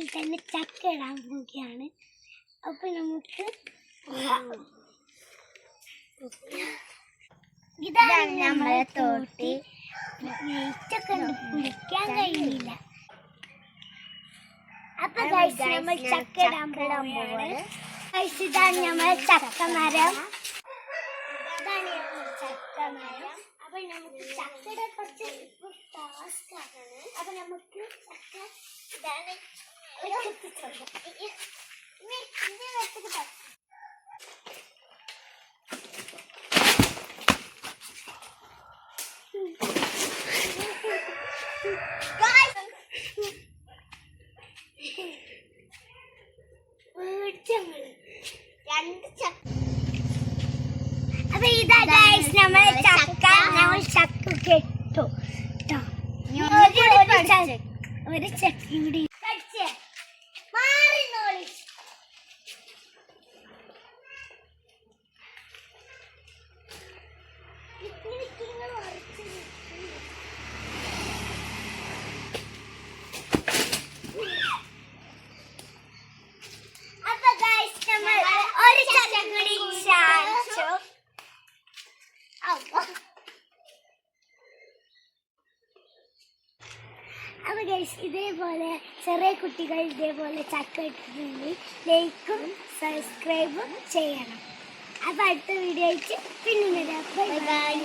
അതുപോലെ തന്നെ ചക്ക ഇടാൻ പോവുകയാണ്. അപ്പൊ നമുക്ക് ഇതാണ് നമ്മളെ തോട്ടി. നെയ്റ്റൊക്കെ കുടിക്കാൻ കഴിയില്ല. അപ്പൊ നമ്മൾ ചക്ക ഇടാൻ പോവുകയാണ്. ഇതാണ് നമ്മളെ ചക്കമരം. ഇതാണ് നമ്മുടെ ചക്കമരം. അപ്പൊ നമുക്ക് ചക്കയുടെ കുറച്ച് ടാസ്ക് ആണ്. അപ്പൊ നമുക്ക് ചക്ക ഇതാണ് അപ്പൊ ഇതാ നമ്മളെ ചക്ക കെട്ടു. ഒരു ചക്ക കൂടി മാറിനോളി. അപ്പൊ നമ്മൾ ഒരു ചക്ക കൂടി ചാടിച്ചു. അപ്പൊ ഗൈസ് ഇതേപോലെ ചെറിയ കുട്ടികൾ ഇതേപോലെ ചക്ക ഇട്ടിട്ടുണ്ടെങ്കിൽ ലൈക്കും സബ്സ്ക്രൈബും ചെയ്യണം. അപ്പൊ അടുത്ത വീഡിയോ ആയിട്ട് പിന്നെ ബൈ ബൈ.